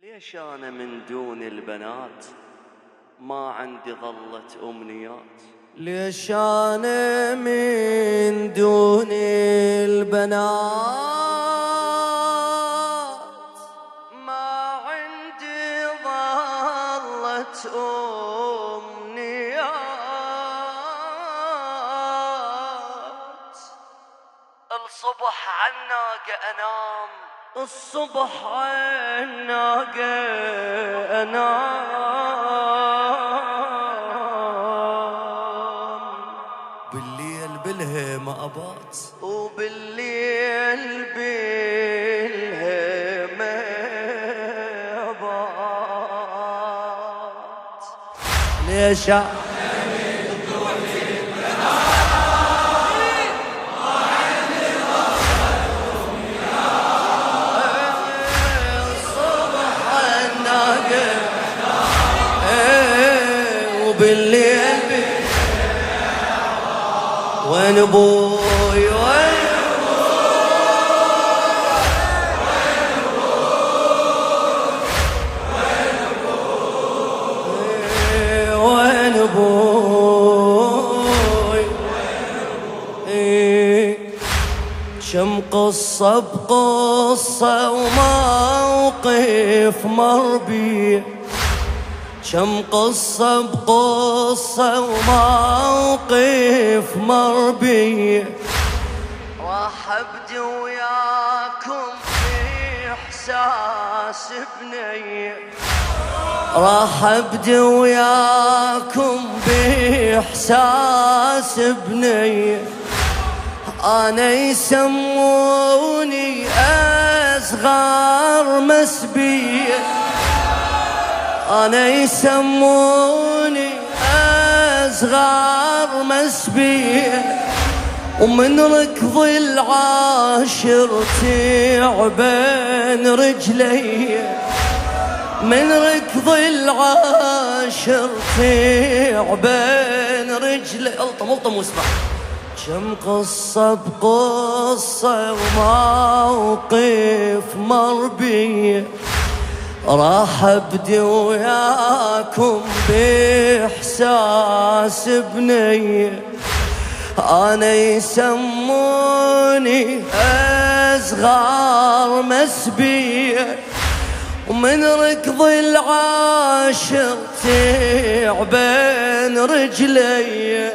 ليش أنا من دون البنات ما عندي ظلت أمنيات؟ ليش أنا من دون البنات ما عندي ظلت أمنيات. الصبح عناقة أنام، الصبح عناقة أنام، بالليل بالهيمة أبات وبالليل بالهيمة أبات. ليش وبالليل وين ابوي وين ابوي كم قصة بقصة وموقف مر بي، كم قصة بقصة وموقف مر بي. راح ابدي وياكم في احساس بني، راح ابدي وياكم باحساس بني. انا يسموني اصغر مسبيه، أنا يسموني أصغر مسبية، ومن ركض العاشر تعبان رجلي، من ركض العاشر تعبان رجلي. الطم واسمع. كم قصة بقصة وموقف مر بي، راح ابدي وياكم باحساس بني. انا يسموني اصغر مسبيه، ومن ركض العاشر تعبان رجلي،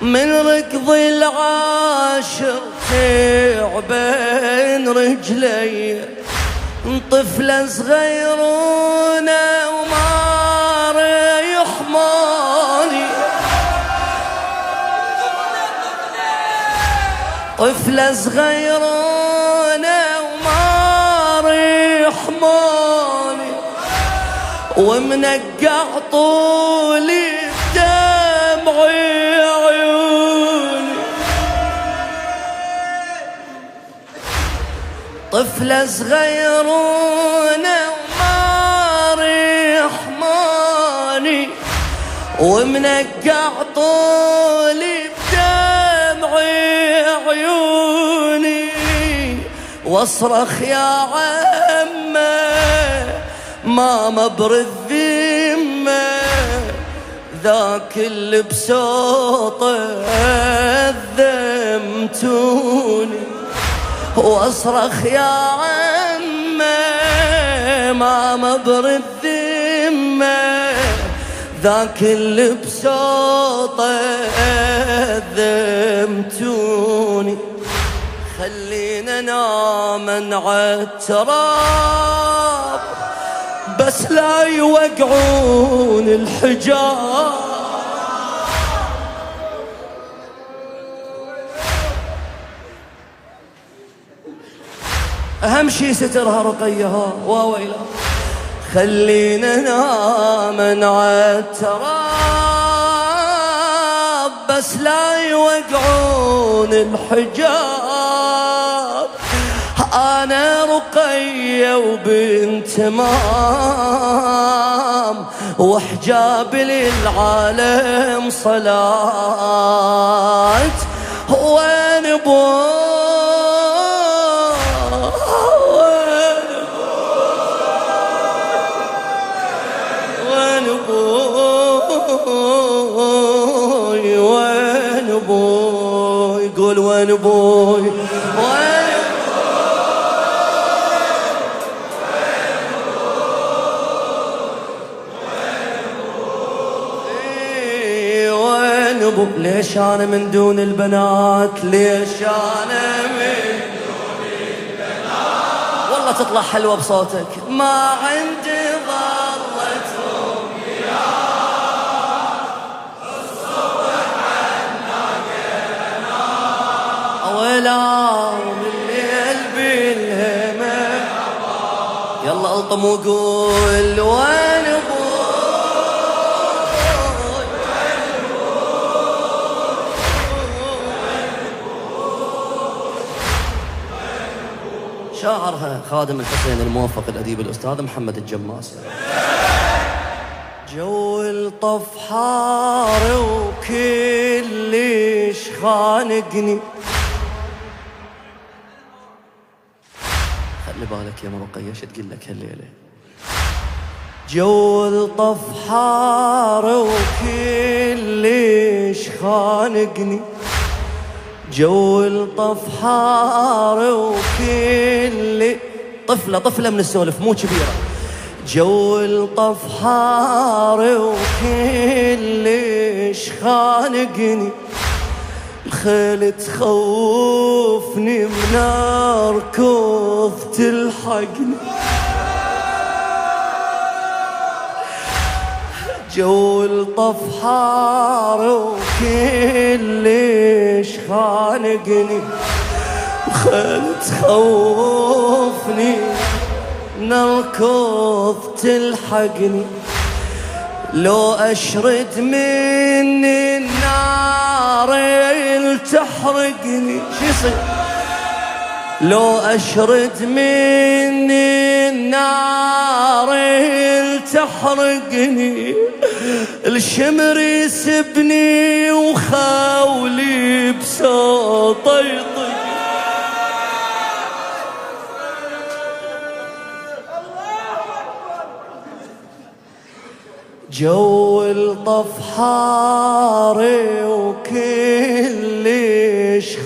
من ركض العاشر تعبان رجلي. طفلة صغيرونة وما يحموني، طفلة صغيرونة وما يحموني، ومنقع طولي دمعي عيوني. طفلة صغيرونة وما يحموني، ومنقع طولي بدمعي عيوني. واصرخ يا عمه ماما بالذمه، ذاك اللي بصوته أذمتوني. واصرخ يا عمه ماما بالذمه، ذاك اللي بصوته أذمتوني. خلينا نام عالتراب بس لا يوقعون الحجاب. أهم شي سترها رقيها وويلا. خلينا نام عالتراب بس لا يوقعون الحجاب. أنا رقية وبنت مام، وحجاب للعالم صلاة. وين ابوي وين ابوي قول وين ابوي وين ابوي ليش انا من دون البنات ليش انا من دون البنات والله تطلع حلوة بصوتك ما عندي ظلت ولا من الليل بالهمة يلا الطم وقول وين ابوي شاعرها خادم الحسين الموفق الأديب الأستاذ محمد الجماس. جو الطف حار وكلش خانقني خلي بالك يا مرقية شو تقول لك هالليلة جو الطف حار وكلش خانقني جو الطف حار وكل طفلة من السولف مو كبيرة جو الطف حار وكلش خانقني الخيل تخوفني من نار كوف تلحقني جو الطف حار وكلش خانقني الخيل تخوفني نركض تلحقني لو أشرد من النار تحرقني شو يصير لو أشرد من النار تحرقني الشمر يسبني وخاولي بساطه يطق جو الطف حار وكلش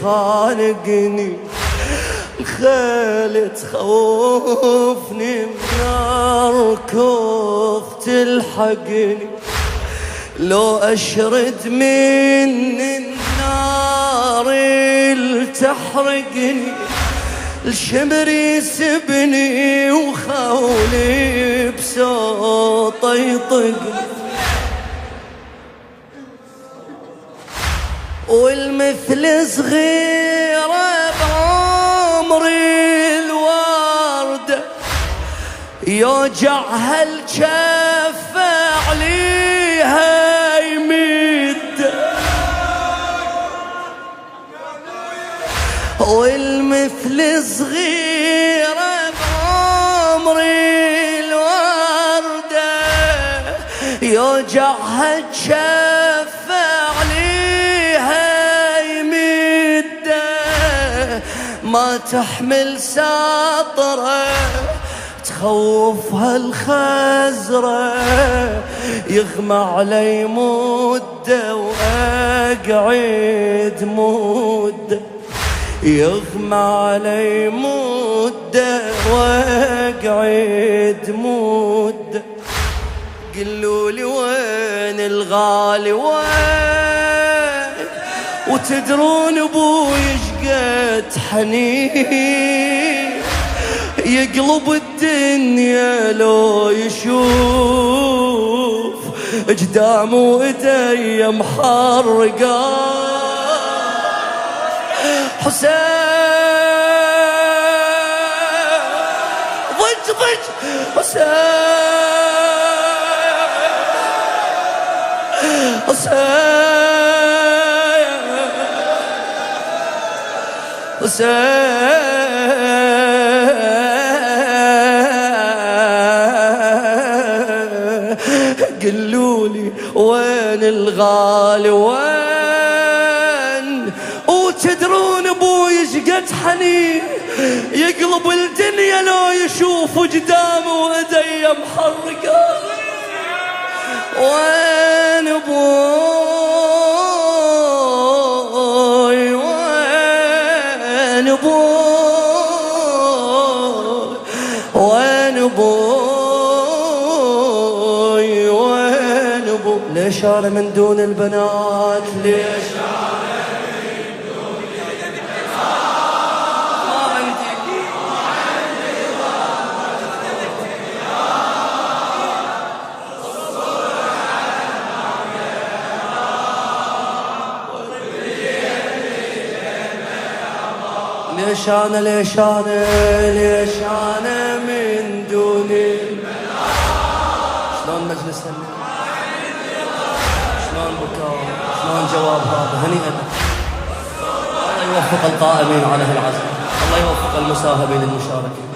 خانقني الخيل تخوفني من نار كوف تلحقني لو أشرد من النار تحرقني الشمر يسبني وخولي بساطه يطقني والمثل صغيرة بعمري الوردة يوجعها الجف عليها يمد والمثل صغيرة بعمري الوردة يوجعها الجف ما تحمل ساطرة تخوفها الخزرة يغمى علي مدة وأقعد مدة يغمى علي مدة وأقعد مدة قلولي وين الغالي وين وتدرون ابوي شقد حنين يقلب الدنيا لو يشوف قدامه ايدي محرقة حسين ضج قلولي وين الغالي وين وتدرون ابوي شقد حنين يقلب الدنيا لو يشوف قدامه وايدي محرقة وين ابوي ابوي وين ابوي؟ ليش انا من دون البنات؟ ليش انا من دون البنات؟ ما عندي ليش انا من دون البنات؟ شلون مجلسنا؟ شلون بكاء؟ شلون جواب هذا؟ هنيئا لك. الله يوفق القائمين على هالعزم، الله يوفق المساهمين المشاركين.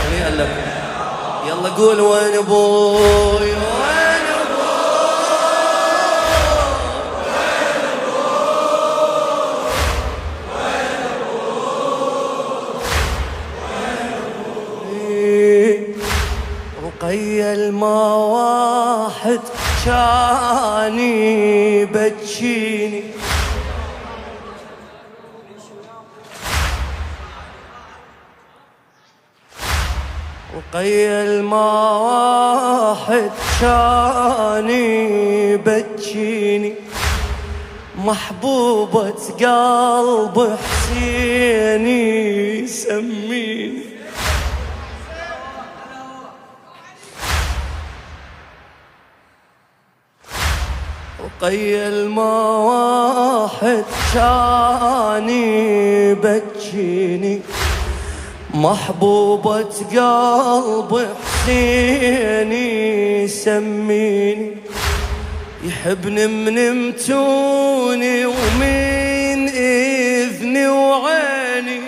هنيئا لكم. يلا قول وين ابوي؟ رقية الما واحد كاني بتشيني، رقية الما واحد كاني بتشيني، محبوبة قلب حسيني سميني. رقية الما واحد كاني بتجيني، محبوبة قلب حسيني سميني، يحبني من متوني ومن إذني وعيني،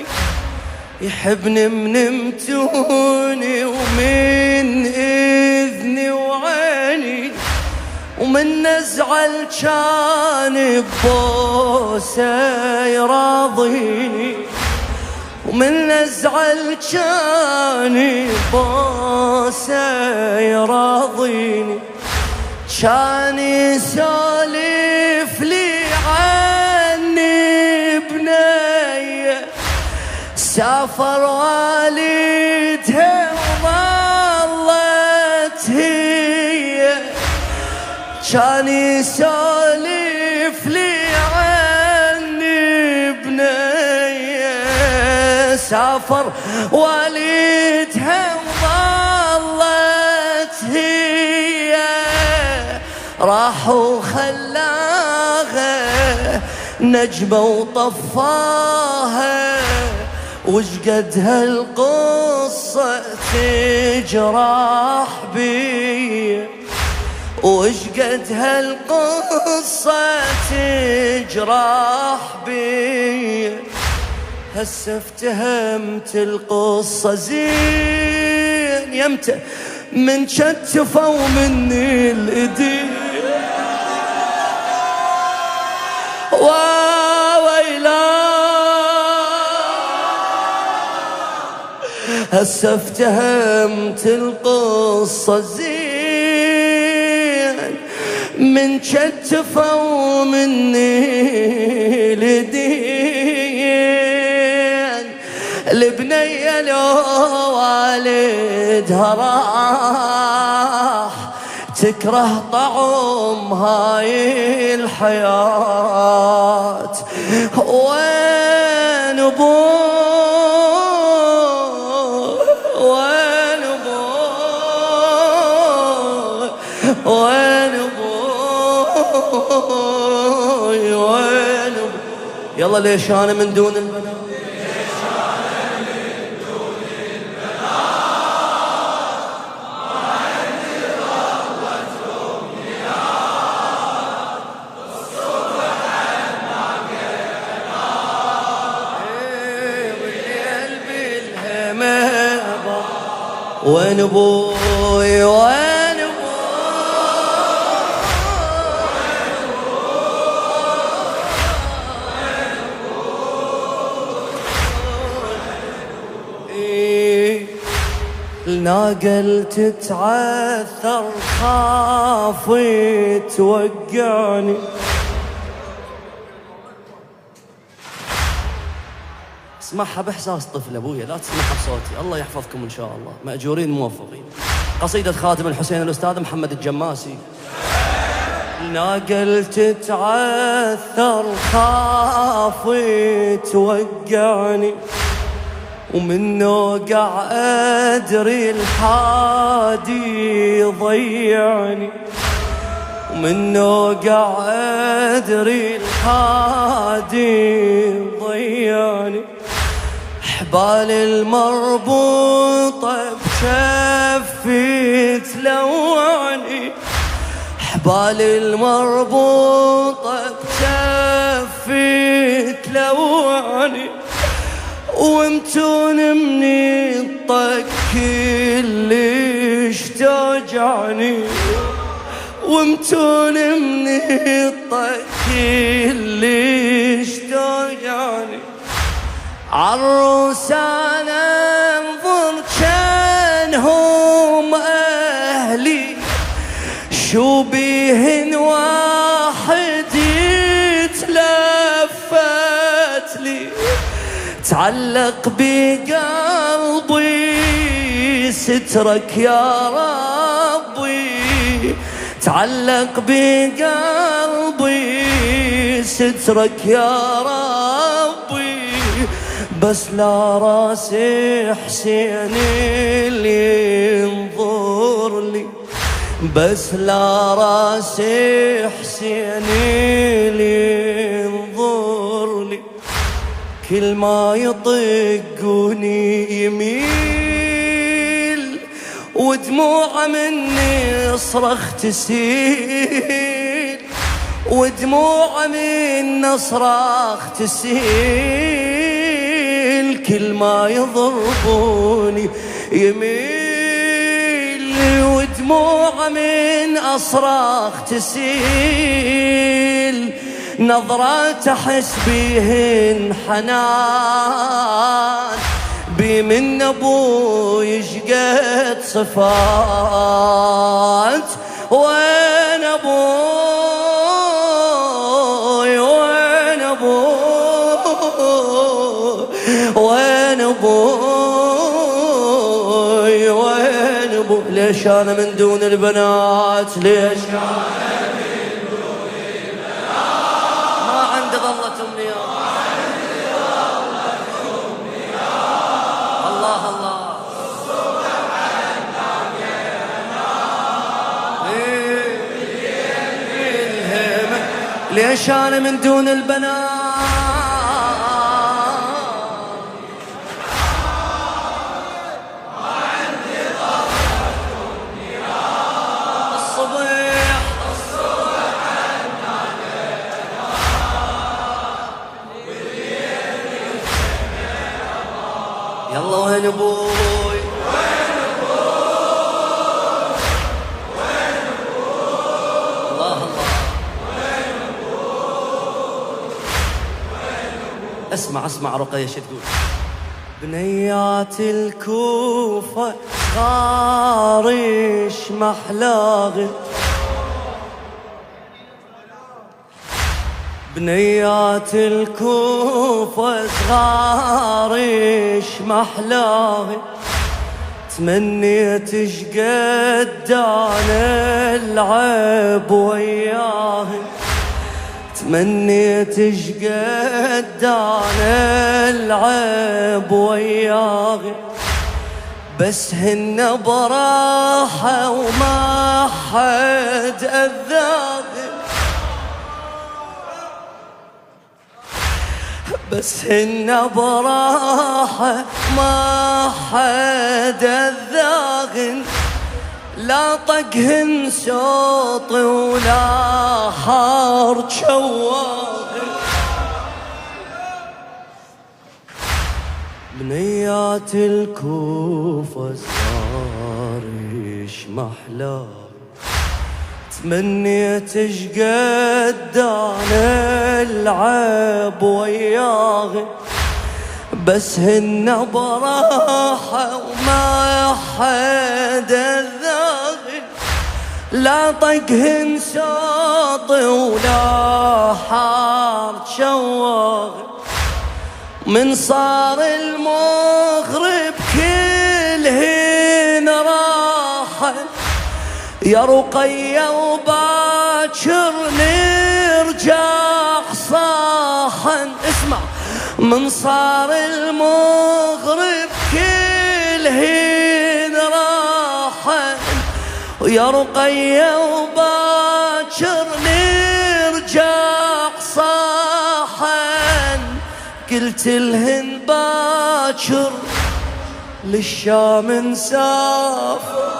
يحبني من متوني ومن إذني وعيني، ومن نزعل كان ببوسه يراضيني، ومن نزعل كان ببوسه يراضيني، كان يسولف لي عني بنيه سافر والدها وظلت هي، كان يسولف لي عني بنيه سافر والدها وظلت هي، راح وخلاها نجمة وطفاها، وشقد هالقصة تجرح بي، وشقد هالقصة تجرح بي، هسه افتهمت القصة زين يمتى من شتفوا مني الإيدين، وويلا هسه افتهمت القصة زين من شتفوا مني اليدين، البنية لو والدها راح تكره طعم هاي الحياة، وين ابوي وين ابوي وين ابوي وين ابوي؟ يلا ليش انا من دون البنات؟ وين ابوي وين ابوي؟ الناقل تتعثر خافي توقعني، اسمعها بإحساس طفل أبويا، لا تسمعها بصوتي. الله يحفظكم إن شاء الله، مأجورين موفقين. قصيدة خاتم الحسين الأستاذ محمد الجماسي. ناقل تتعثر خافي توقعني، ومن نوقع أدري الحادي ضيعني، ومن نوقع أدري الحادي ضيعني. حبال المربوطة بكفي تلوعني، حبال المربوطة بكفي تلوعني، ومتون مني الطق كلش توجعني، ومتون مني الطق كلش توجعني. عالروس انا انظر كانهم اهلي، شو بيهن واحد يتلفت لي، تعلق بقلبي سترك يا ربي، تعلق بقلبي سترك يا ربي. بس لا راسي حسين اللي ينظر لي، بس لا راسي حسين اللي ينظر لي. كل ما يطقوني يميل، ودموع مني صرخ تسيل، ودموع من صرخ تسيل. كل ما يضربوني يميل، ودموع من أصراخ تسيل. نظرات أحس بيهن حنان، بي من أبوي شقد صفات. وين أبوي وين أبوي وين أبوي وين أبوي؟ ليش أنا من دون البنات؟ ليش أنا من دون البنات؟ ما عندي ظلة أمنيات. الله الله ليش أنا من دون البنات؟ يلا وين ابوي؟ وين ابوي؟ وين ابوي؟ الله الله وين ابوي؟ وين ابوي؟ اسمع رقية شو تقول؟ بنيات الكوفة غارش محلاغي، بنيات الكوفة صغارش محلاغي. تمنيت شقد انا العب وياهي، تمنيت شقد انا العب وياهي. بس هن براحة وما حد أذاغي، بس هن براحة ما حد أذاغن. لا طقهن صوت ولا حار شواغن. بنيات الكوفة صارش محلاغ. تمنيت شقد انا العب وياغي، بس هن براحة وما حد أذاغن. لا طقهن شاط ولا حار شواغن. من صار المغرب كلهن راحة يا رقية وباكر نرجع صاحا. اسمع، من صار المغرب كلهن راحة يا رقية وباكر نرجع صاحا. قلت لهن باكر للشام نسافر،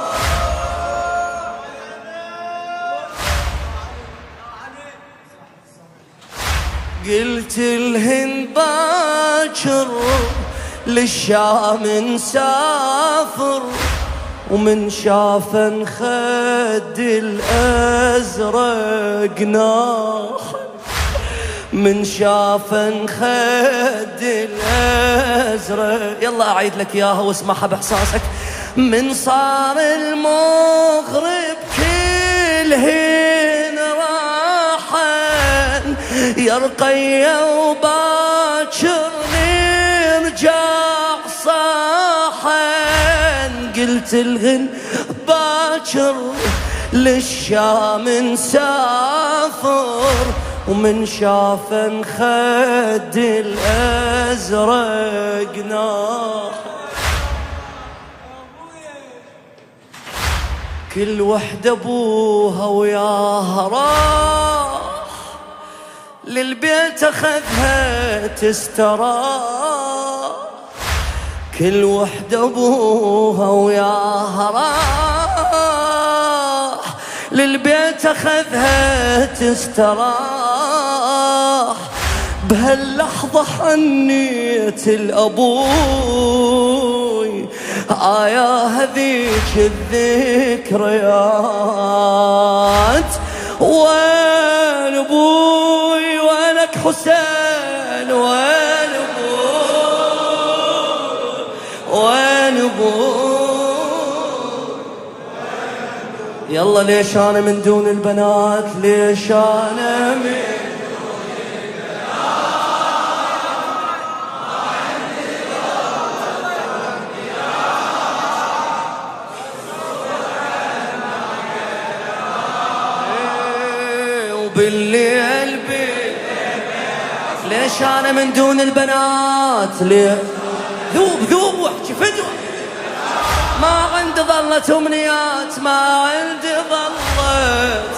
قلت لهن باكر للشام نسافر. ومن شافن خد الأزرق ناح، من شافن خد الأزرق. يلا أعيد لك إياها واسمعها بإحساسك. من صار المغرب كلهن راحن يا رقية وباكر نرجع صاحن. قلت لهن باكر للشام نسافر، ومن شافن خد الأزرق ناح. كل وحدة ابوها وياها راح للبيت اخذها تستراح. كل وحدة ابوها وياها راح للبيت اخذها تستراح. بهاللحظة حنيت الابوي يا هذيك الذكريات. وين ابوي وينك حسين، وين ابوي وين ابوي. يلا ليش انا من دون البنات، ليش انا من بالليل ليش انا من دون البنات. ليه ذوب ذوب واحكي فدوة. ما عندي ظلت امنيات، ما عندي ظلت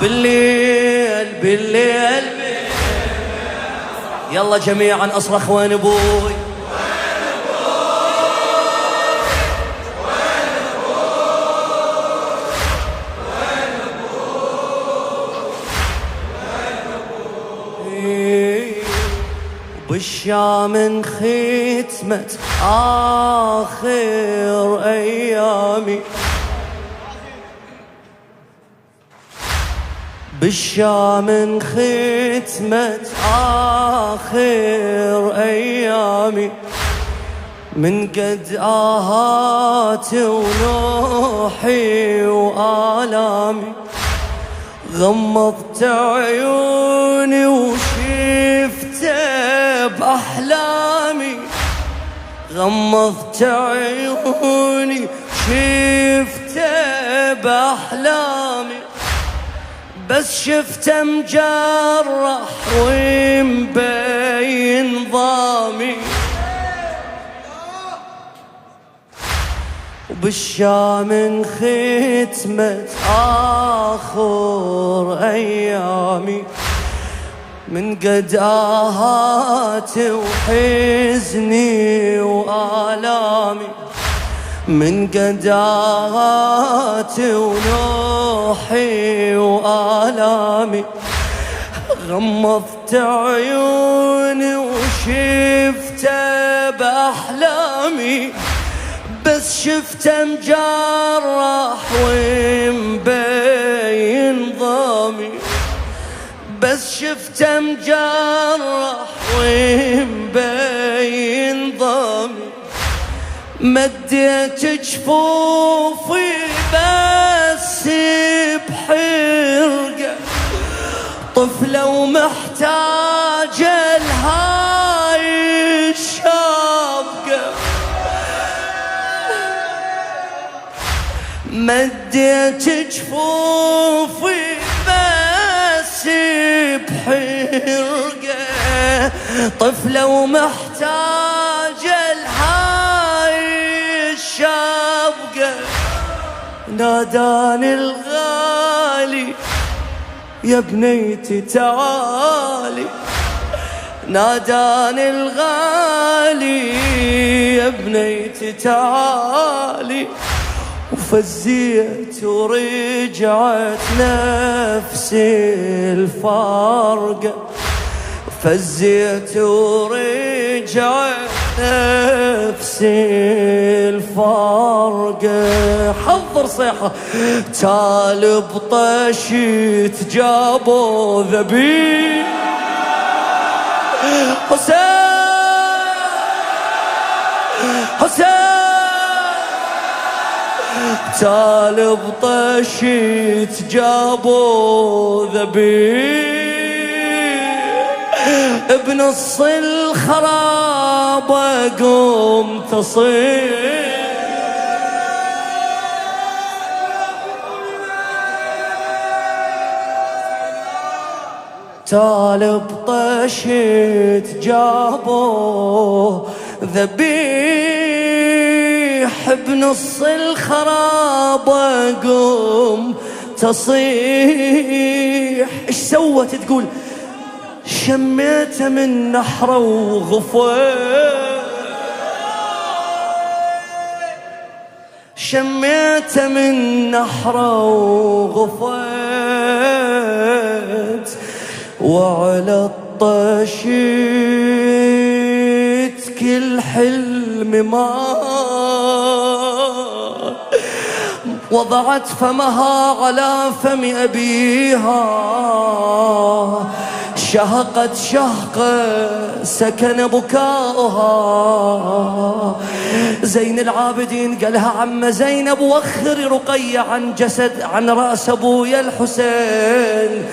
بالليل بالليل. يلا جميعا اصرخ وين ابوي. بالشام انختمت آخر أيامي، بالشام انختمت آخر أيامي. من قد آهاتي ونوحي وآلامي غمضت عيوني وشفته بأحلامي. غمضت عيوني شفته بأحلامي، بس شفته مجرح ومبين ضامي. وبالشام انختمت آخر أيامي. من قد آهاتي وحزني وآلامي، من قد آهاتي ونوحي وآلامي. غمضت عيوني وشفته بأحلامي، بس شفته مجرح ومبين ضامي. بس شفته مجرح ومبين ضامي. مديت جفوفي بس بحر طفلة ومحتاجة لهاي الشابقة، مديت جفوفي بس بحرقة، طفلة ومحتاجة لهاي الشابقة، ناداني الغالي يا بنيتي تعالي، ناداني الغالي يا بنيتي تعالي، وفزيت ورجعت نفسي الفارقة، فزيت ورجعت نفسي الفارقة. حضر صيحة تالي بطشيت جابوا ذبيح حسين حسين، تالي بطشيت جابوا ذبيح، بنص الخراب قوم تصيح، تالي بطشيت جابوا ذبيح، بنص الخراب قوم تصيح. ايش سوت تقول؟ شميته من نحره وغفيت، شميته من نحره وغفيت، وعلى الطشيت كل حلم ما، وضعت فمها على فم أبيها، شهقت شهقة سكن بكاؤها. زين العابدين قالها عم زينب وخري رقية عن جسد عن رأس أبويا الحسين،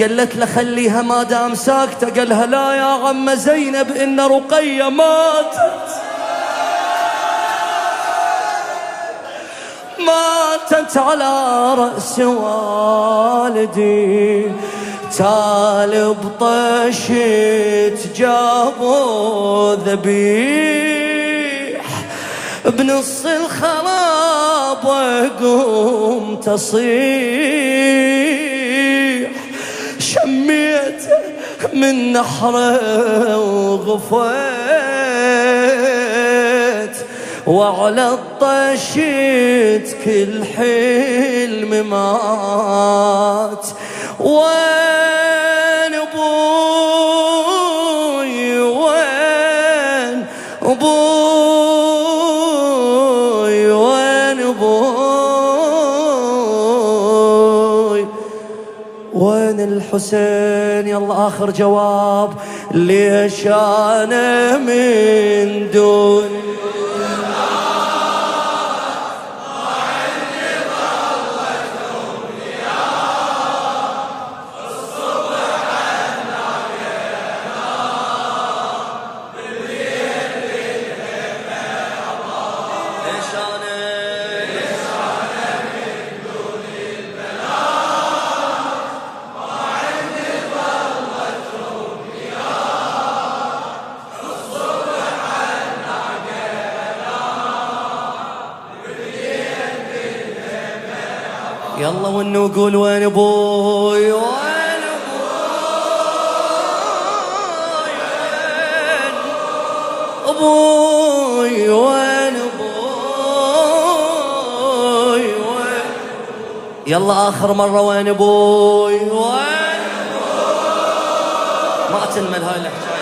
قالت له خليها ما دام ساكتة، قالها لا يا عم زينب إن رقية ماتت، ماتت على رأس والدي، تالي بطشت جابوا ذبيح، بنص الخراب وقوم تصيح، شميت من نحره وغفيت، وعلى الطشيت كل حلم مات. وين ابوي وين ابوي وين ابوي وين الحسين؟ يلا اخر جواب، ليش انا من دون يلا ونقول وين ابوي وين ابوي وين ابوي وين، يلا اخر مرة وين ابوي وين، ما تنمل هاي الحكاية.